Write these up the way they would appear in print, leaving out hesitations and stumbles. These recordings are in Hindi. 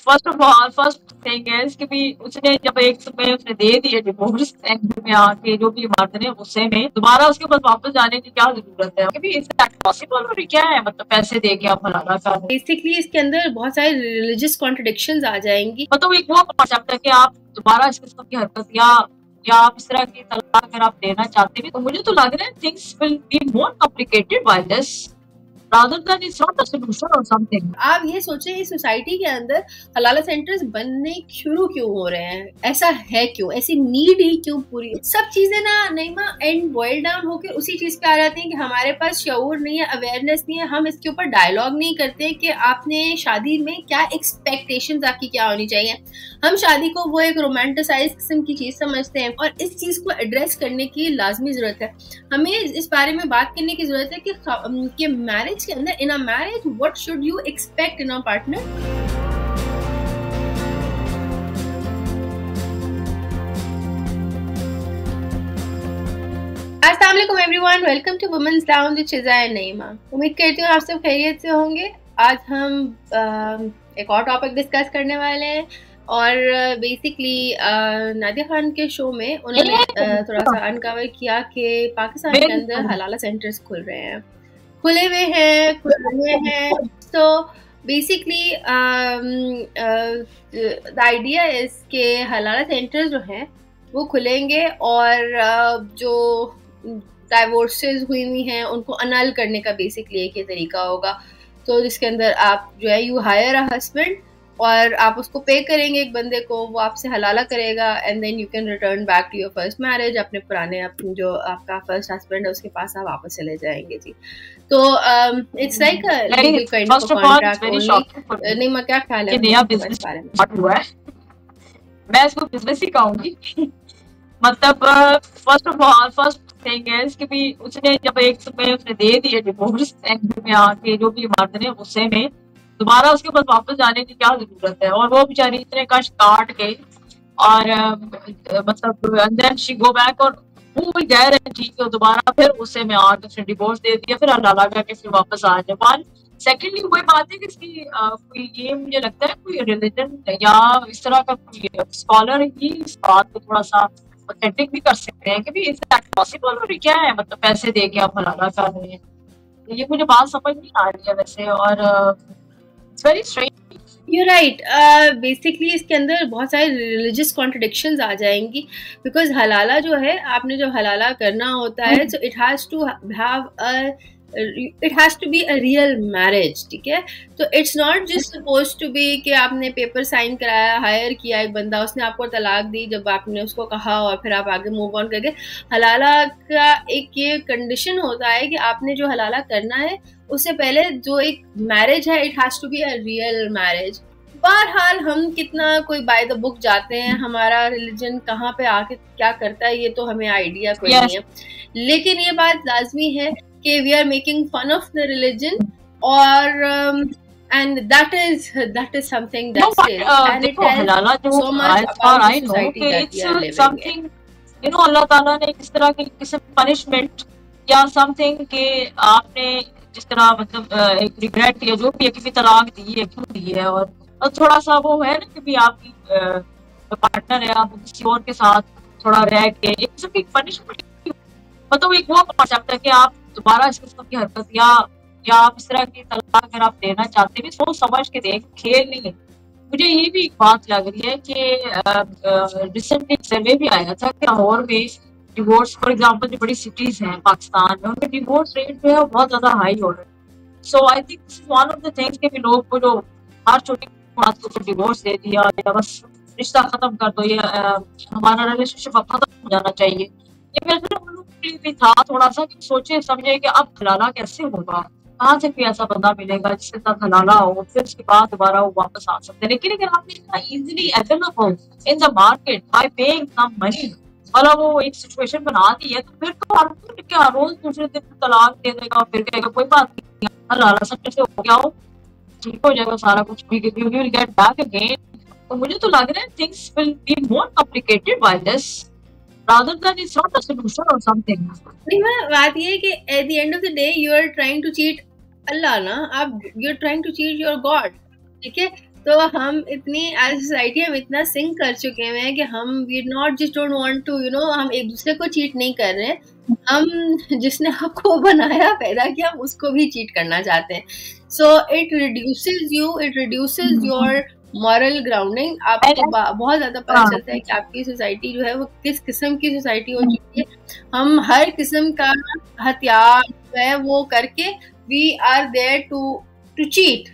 First of all first thing है कि भी उसने जब एक समय उसने दे दिया डिवोर्स एंड में आके जो भी मर्द ने गुस्से में दोबारा उसके पास वापस जाने की क्या जरूरत है कि इज दैट पॉसिबल और क्या है मतलब पैसे दे के आप हलाला कर रहे बेसिकली इसके अंदर बहुत सारे रिलीजियस कॉन्ट्रडिक्शंस आ जाएंगी। मतलब एक वो कॉन्सेप्ट है कि आप दोबारा इस किस्म की हरकत या आप इस तरह की तलाक अगर आप देना चाहते भी तो मुझे तो लग रहा है things will be more complicated by this rather than it's not a solution or something। आप ये सोचें इस सोसाइटी के अंदर हलाला सेंटर्स बनने शुरू क्यों हो रहे हैं, ऐसा है क्यों, ऐसी नीड ही क्यों पूरी, सब चीजें ना नईमा एंड बॉयल डाउन होकर उसी चीज पे आ जाती हैं कि हमारे पास शऊर नहीं है, अवेयरनेस नहीं है, हम इसके ऊपर डायलॉग नहीं करते कि आपने शादी में क्या एक्सपेक्टेशंस आपकी क्या होनी चाहिए। हम शादी को वो एक रोमांटिसाइज किस्म की चीज समझते हैं और इस चीज को एड्रेस करने की लाजमी जरूरत है। हमें इस बारे में बात करने की जरूरत है कि मैरिज के अंदर in a marriage what should you expect in a partner. अस्सलाम वालेकुम everyone, welcome to women's lounge with Shiza and Naima. उम्मीद करती हूँ आप सब खैरियत से होंगे। आज हम एक और टॉपिक डिस्कस करने वाले हैं और बेसिकली नादिया खान के शो में उन्होंने थोड़ा सा अनकवर किया कि पाकिस्तान के अंदर हलाला सेंटर्स खुल रहे हैं, खुले हुए हैं। तो बेसिकली द आइडिया इज के हलाला सेंटर्स जो हैं वो खुलेंगे और जो डाइवोर्सेस हुई हैं उनको अनल करने का बेसिकली एक ही तरीका होगा। तो जिसके अंदर आप जो है यू हायर अ हस्बैंड और आप उसको पे करेंगे एक बंदे को, वो आपसे हलाला करेगा and then you can return back to your first marriage. अपने पुराने जो आपका फर्स्ट हस्बैंड है उसके पास आप वापस चले जाएंगे जी। तो it's like a legal kind of contract only. नहीं, मैं क्या ख्याल है नया बिजनेस बारे में हुआ है, मैं इसको बिजनेस ही कहूंगी। मतलब first of all first thing है कि भी उसने जब एक समय उसने दे दिया डिवोर्स एंड में आके जो भी मर्द ने गुस्से में दोबारा उसके पास वापस जाने की क्या जरूरत है। और वो बेचारी इतने कष्ट काट के और मतलब अंदर शी गो बैक और वो भी गए रहे ठीक है, दोबारा फिर गुस्से में आके उसने डिवोर्स दे दिया, फिर हलाला करके फिर वापस आ जाए। वन सेकेंडली वही बात है कि इसकी कोई ये मुझे लगता है कोई रिलीजन या इस तरह का कोई स्कॉलर ही इस बात को थोड़ा सा ऑथेंटिक भी कर सकते हैं कि भी इज दैट पॉसिबल और क्या है मतलब पैसे दे के आप हलाला कर रहे हैं। ये मुझे बात समझ नहीं आ रही है वैसे और it's very strange. You're right. Basically इसके अंदर बहुत सारे रिलीजियस कॉन्ट्रडिक्शंस आ जाएंगी बिकॉज हलाला जो है, आपने जब हलाला करना होता है तो it has to be a real marriage, ठीक है। तो it's not just suppose to be कि आपने पेपर साइन कराया, हायर किया एक बंदा, उसने आपको तलाक दी जब आपने उसको कहा और फिर आप आगे मूव ऑन कर गए। हलाला का एक ये कंडीशन होता है कि आपने जो हलाला करना है उससे पहले जो एक मैरिज है it has to be a real marriage. बहरहाल हम कितना कोई बाय द बुक जाते हैं, हमारा रिलीजन कहाँ पे आके क्या करता है ये तो हमें आइडिया कोई नहीं है, लेकिन ये बात लाजमी है कि we are making fun of the religion और and that is something that stays and it tells so much about the society that we are living in. You know, अल्लाह ताला ने इस तरह की किसी पनिशमेंट या समथिंग के आपने जिस तरह मतलब एक रिग्रेट किया जो भी एक भी तलाक दी है क्यों दी है और थोड़ा सा वो है ना कि भी आपकी पार्टनर है आप किसी और के साथ थोड़ा रह के एक किस्म की पनिशमेंट, मतलब एक वो कॉन्सेप्ट है कि आप दोबारा इस किस्म की हरकत या आप इस तरह की तलाक अगर आप देना चाहते हैं सोच समझ के दें, खेल नहीं है। मुझे ये भी एक बात लग रही है कि रिसेंटली एक सर्वे भी आया था कि लाहौर में डिवोर्स फॉर एग्जांपल जो बड़ी सिटीज हैं पाकिस्तान में उनके डिवोर्स रेट जो है बहुत ज्यादा हाई हो रहा है। So I think this is one of the things कि भी लोग को जो हर छोटी बात को डिवोर्स दे दिया या बस रिश्ता खत्म कर दो, या हमारा रिलेशनशिप अब खत्म हो जाना चाहिए, ये मेरे लिए भी था थोड़ा सा कि सोचे समझे कि अब हलाला कैसे होगा, कहाँ से कोई ऐसा बंदा मिलेगा जिसके साथ हलाला हो फिर उसके बाद दोबारा वो वापस आ सकते हैं। लेकिन अगर आपने इतना easily available in the market by paying some money वाला वो एक सिचुएशन बना दी है तो फिर तो आपको क्या रोज दूसरे दिन तलाक दे देगा और फिर कहेगा कोई बात नहीं हलाला सब से हो गया हो ठीक हो जाएगा सारा कुछ भी, you will get back again. तो मुझे तो लग रहा है things will be more complicated by this rather than it's not a solution or something। नहीं, बात ये है कि at the end of the day you are trying to cheat अल्लाह ना, आप you are trying to cheat your God, ठीक है। तो हम इतनी एज सोसाइटी हम इतना सिंक कर चुके हुए हैं कि हम we not just don't want to हम एक दूसरे को चीट नहीं कर रहे हैं, हम जिसने आपको बनाया पैदा किया हम उसको भी चीट करना चाहते हैं। So it reduces your moral grounding. आपको बहुत ज्यादा पता चलता है कि आपकी सोसाइटी जो है वो किस किस्म की सोसाइटी हो चुकी है। हम हर किस्म का हथियार जो है वो करके we are there to cheat,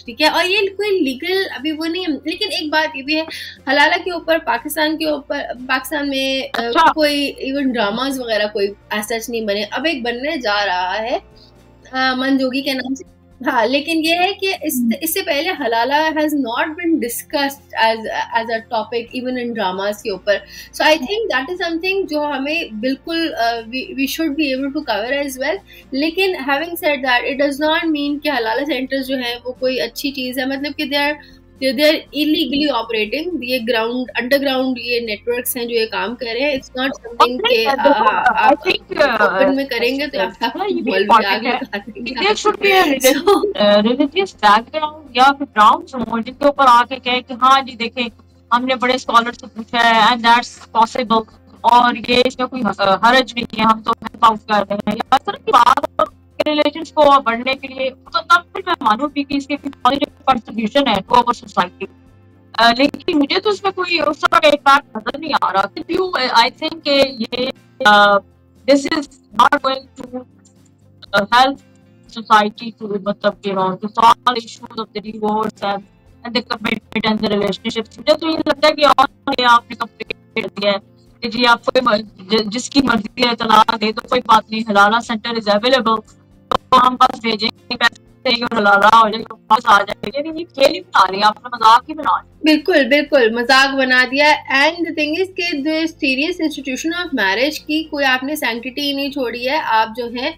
ठीक है। और ये कोई लीगल अभी वो नहीं है, लेकिन एक बात ये भी है, हलाला के ऊपर पाकिस्तान में कोई इवन ड्रामास वगैरह कोई ऐसा नहीं बने। अब एक बनने जा रहा है मंजोगी के नाम से, हाँ, लेकिन ये है कि इससे पहले हलाला has not been discussed as a topic even in dramas के ऊपर। So I think that is something जो हमें बिल्कुल we should be able to cover as well. लेकिन having said that it does not mean कि हलाला सेंटर्स जो है वो कोई अच्छी चीज है, मतलब कि दे आर इलीगली ऑपरेटिंग। ये अंडरग्राउंड ये नेटवर्क्स हैं जो ये काम कर रहे हैं। इट्स नॉट समथिंग के आप ओपन में करेंगे तो रिलीजियस बैकग्राउंड या फिर ग्राउंड जिनके ऊपर आके कहे कि हाँ जी देखें हमने बड़े स्कॉलर से पूछा है एंड दैट्स पॉसिबल और ये इसमें कोई हरज नहीं है, हम तो हेल्प आउट कर रहे हैं, या तरह की बात रिलेशंस को बढ़ने के लिए, तो तब फिर मैं मानूं भी कि इसके पॉजिटिव कंट्रीब्यूशन है टू अवर सोसाइटी। लेकिन मुझे तो इसमें कोई उस तरह का इम्पैक्ट नजर नहीं आ रहा। आई थिंक ये this is not going to help society to मतलब to solve issues of the divorce and the commitment and the relationships। मुझे तो ये लगता है कि और ये आपने कंप्लीट दिया है कि जी आपको जिसकी मर्जी है तलाक दे तो कोई बात नहीं, हलाला सेंटर इज अवेलेबल, तो हम बस भेजेंगे पैसे और हलाला हो जाएगा, बस आ जाएगा। ये खेल ही बना रही है, आपने मजाक ही बना दिया। बिल्कुल मजाक बना दिया। एंड द थिंग इज कि the serious institution of marriage की कोई आपने सैंक्टिटी नहीं छोड़ी है। आप जो है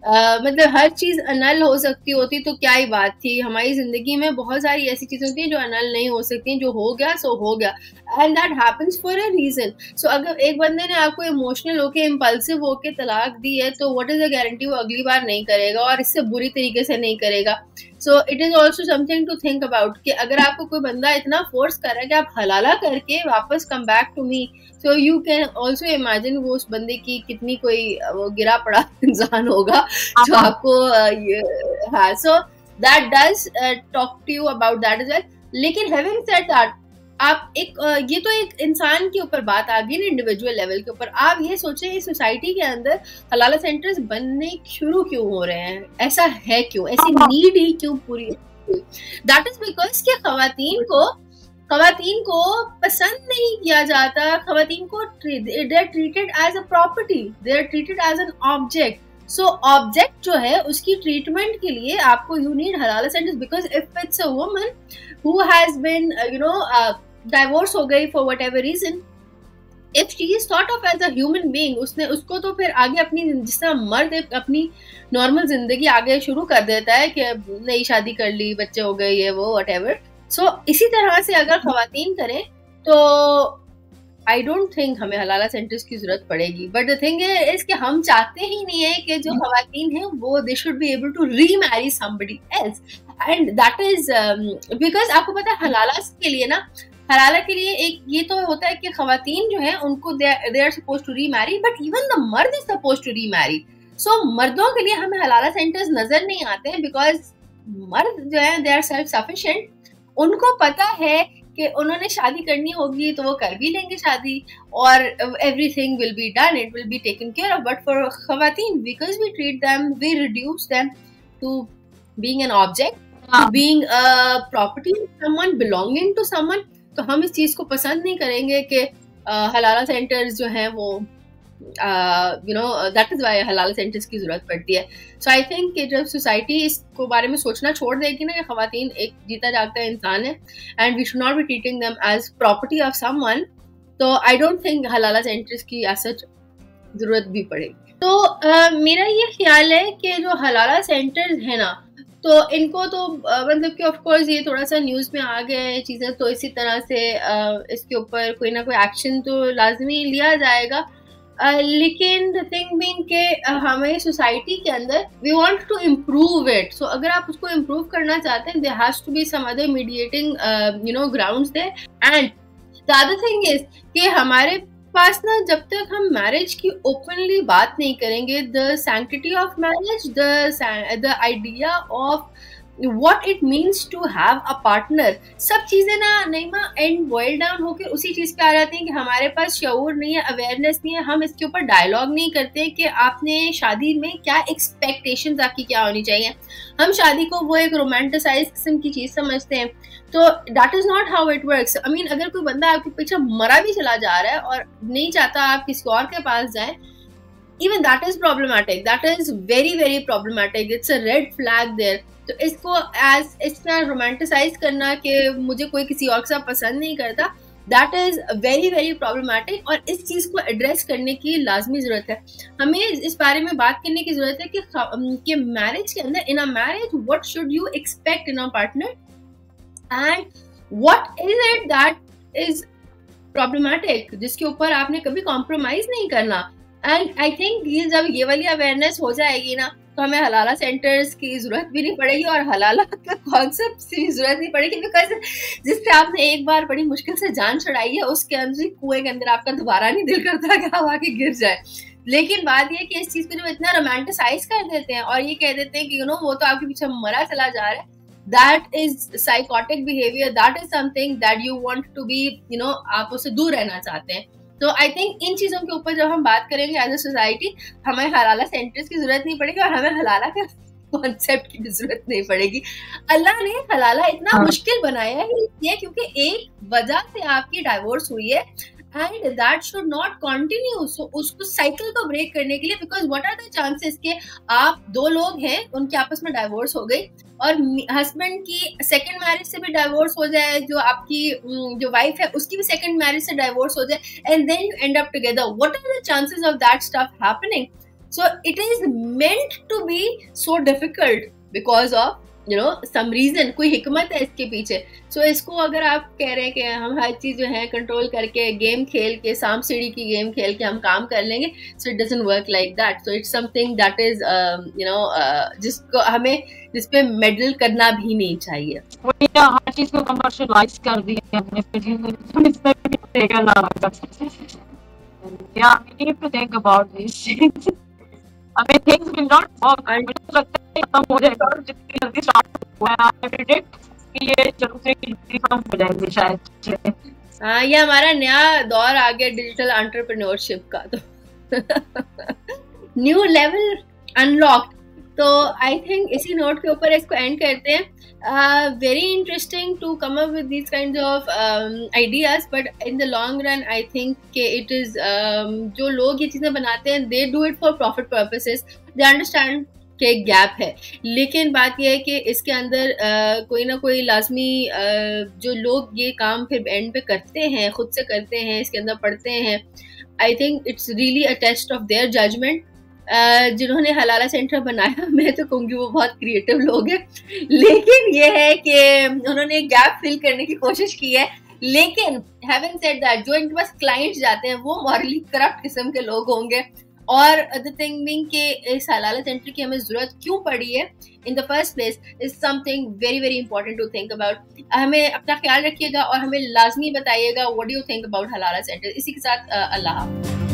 मतलब हर चीज अनल हो सकती होती तो क्या ही बात थी। हमारी जिंदगी में बहुत सारी ऐसी चीजें होती हैं जो अनल नहीं हो सकती, जो हो गया सो हो गया, and that happens for a reason. So अगर एक बंदे ने आपको इमोशनल होके इम्पल्सिव होके तलाक दी है तो व्हाट इज द गारंटी वो अगली बार नहीं करेगा और इससे बुरी तरीके से नहीं करेगा। So it is also something to think about कि अगर आपको कोई बंदा इतना फोर्स कर रहा है कि आप हलाला करके वापस come back to me, so you can also imagine वो उस बंदे की कितनी कोई वो गिरा पड़ा इंसान होगा जो आपको हाँ। So that does talk to you about that as well. लेकिन हैविंग सेड दैट आप ये तो एक इंसान के ऊपर बात आ गई ना, इंडिविजुअल लेवल के ऊपर। आप ये सोचें इस सोसाइटी के अंदर हलाला सेंटर्स बनने शुरू क्यों हो रहे हैं, ऐसा है क्यों, ऐसी नीड ही क्यों पूरी? दैट इज बिकॉज कि खवातीन को पसंद नहीं किया जाता। खवातीन को they are treated as a property, they are treated as an object. So object जो है उसकी ट्रीटमेंट के लिए आपको यू नीड हलाला centres, because if it's a woman who has been divorce हो गई for whatever reason, if she is thought of as a human being, उसको तो फिर आगे अपनी जिस तरह मर्द अपनी नॉर्मल जिंदगी आगे शुरू कर देता है कि नई शादी कर ली, बच्चे हो गए, ये वो वट एवर। सो इसी तरह से अगर खवातीन करें तो आई डोंट थिंक हमें हलाला सेंटर्स की जरूरत पड़ेगी। बट द थिंग इज कि हम चाहते ही नहीं है कि जो खवातीन है वो they should be able to remarry somebody else, and that is because आपको पता है हलाला के लिए एक ये तो होता है कि खवातीन जो है उनको they are suppose to remarry, but even the मर्द is suppose to remarry. So मर्दों के लिए हमें हलाला सेंटर्स नजर नहीं आते हैं बिकॉज मर्द जो है दे आर सेल्फ सफिशिएंट। उनको पता है कि उन्होंने शादी करनी होगी तो वो कर भी लेंगे शादी और everything will be done, it will be taken care of. But for खवातीन, because we treat them, we reduce them to being an object, being a property someone, belonging to someone, तो हम इस चीज को पसंद नहीं करेंगे कि हलाला सेंटर्स जो हैं वो दैट इज व्हाई हलाला सेंटर्स की जरूरत पड़ती है। सो आई थिंक कि जब सोसाइटी इसको बारे में सोचना छोड़ देगी ना कि खवातीन एक जीता जागता इंसान है and we should not be treating them as property of someone, तो आई डोंट थिंक हलाला सेंटर्स की ऐसा जरूरत भी पड़ेगी। तो मेरा ये ख्याल है कि जो हलाला सेंटर्स है ना, तो इनको तो मतलब कि ऑफ कोर्स ये थोड़ा सा न्यूज़ में आ गया है चीज़ें, तो इसी तरह से इसके ऊपर कोई ना कोई एक्शन तो लाजमी लिया जाएगा। लेकिन द थिंग बीइंग के हमें सोसाइटी के अंदर we want to improve it, so अगर आप उसको इम्प्रूव करना चाहते हैं there has to be some other mediating grounds there. And the other thing is कि हमारे पास ना जब तक हम मैरिज की ओपनली बात नहीं करेंगे, the sanctity of marriage, the idea of what it means to have a partner, सब चीजें ना नईमा एंड बॉयल डाउन होकर उसी चीज पे आ जाती हैं कि हमारे पास शऊर नहीं है, अवेयरनेस नहीं है, हम इसके ऊपर डायलॉग नहीं करते कि आपने शादी में क्या एक्सपेक्टेशंस आपकी क्या होनी चाहिए। हम शादी को वो एक रोमांटिसाइज किस्म की चीज समझते हैं, तो that is not how it works. I mean अगर कोई बंदा आपके पीछे मरा भी चला जा रहा है और नहीं चाहता आप किसी और के पास जाए, even that is problematic, that is very very problematic, it's a red flag there। तो इसको एज इतना रोमांटिसाइज करना कि मुझे कोई किसी और के साथ पसंद नहीं करता, that is very very problematic. और इस चीज को एड्रेस करने की लाजमी जरूरत है, हमें इस बारे में बात करने की जरूरत है कि मैरिज के अंदर, in a marriage what should you expect in a partner and what is it that is problematic, जिसके ऊपर आपने कभी कॉम्प्रोमाइज नहीं करना। एंड आई थिंक ये जब ये वाली अवेयरनेस हो जाएगी ना, तो हमें हलाला सेंटर्स की जरूरत भी नहीं पड़ेगी और हलाला का कॉन्सेप्ट की जरूरत नहीं पड़ेगी, बिकॉज जिस पे आपने एक बार बड़ी मुश्किल से जान चढ़ाई है उसके अंदर कुएं के अंदर आपका दोबारा नहीं दिल करता कि आप आके गिर जाए। लेकिन बात यह कि इस चीज को जब इतना रोमांटिसाइज कर देते हैं और ये कह देते हैं कि वो तो आपके पीछे मरा चला जा रहा है, that is psychotic behaviour, that is something that you want to be आप उससे दूर रहना चाहते हैं। तो आई थिंक इन चीजों के ऊपर जब हम बात करेंगे एज अ सोसाइटी, हमें हलाला सेंटर्स की जरूरत नहीं पड़ेगी और हमें हलाला के कॉन्सेप्ट की भी जरूरत नहीं पड़ेगी। अल्लाह ने हलाला इतना मुश्किल बनाया है इसलिए क्योंकि एक वजह से आपकी डाइवोर्स हुई है and that should not continue. So उसको साइकिल को ब्रेक करने के लिए, because what are the chances के आप दो लोग हैं उनके आपस में डाइवोर्स हो गई और हस्बैंड की सेकंड मैरिज से भी डाइवोर्स हो जाए, जो आपकी जो वाइफ है उसकी भी सेकंड मैरिज से डाइवोर्स हो जाए and then you end up together, what are the chances of that stuff happening? So it is meant to be so difficult because of some reason, कोई हिकमत है इसके पीछे। सो इसको अगर आप कह रहे हैं कि हम हर चीज जो है कंट्रोल करके गेम खेल के, सांप सीढ़ी की गेम खेल के हम काम कर लेंगे, so it doesn't work like that. So it's something that is जिसको हमें जिसपे मेडल करना भी नहीं चाहिए। वही हर चीज को कमर्शियलाइज कर दिया हमने, इसमें भी टेक या we need to think about these things। हमें things will not work, मुझे लगता है खत्म हो जाएगा और जितनी जल्दी स्टार्ट हुआ है आई प्रेडिक्ट कि ये जरूर से खत्म हो जाएंगे शायद। हाँ, ये हमारा नया दौर आ गया डिजिटल एंटरप्रेन्योरशिप का, तो न्यू लेवल अनलॉक्ड। तो आई थिंक इसी नोट के ऊपर इसको एंड करते हैं। Very interesting to come up with these kind of ideas, but in the long run I think कि इट इज जो लोग ये चीज़ें बनाते हैं they do it for profit purposes, they understand के गैप है। लेकिन बात यह है कि इसके अंदर कोई ना कोई लाजमी जो लोग ये काम फिर एंड पे करते हैं, खुद से करते हैं, इसके अंदर पढ़ते हैं, I think it's really a test of their judgement. जिन्होंने हलाला सेंटर बनाया, मैं तो कहूँगी वो बहुत क्रिएटिव लोग हैं, लेकिन ये है कि उन्होंने गैप फिल करने की कोशिश की है। लेकिन हैविंग सेड दैट, जो इनके पास क्लाइंट्स जाते हैं वो मॉरली करप्ट किस्म के लोग होंगे। और द थिंग बीइंग कि इस हलाला सेंटर की हमें जरूरत क्यों पड़ी है in the first place is something very very important to think about. हमें अपना ख्याल रखिएगा और हमें लाजमी बताइएगा what do you think about हलाला सेंटर। इसी के साथ अल्लाह हाफ़िज़।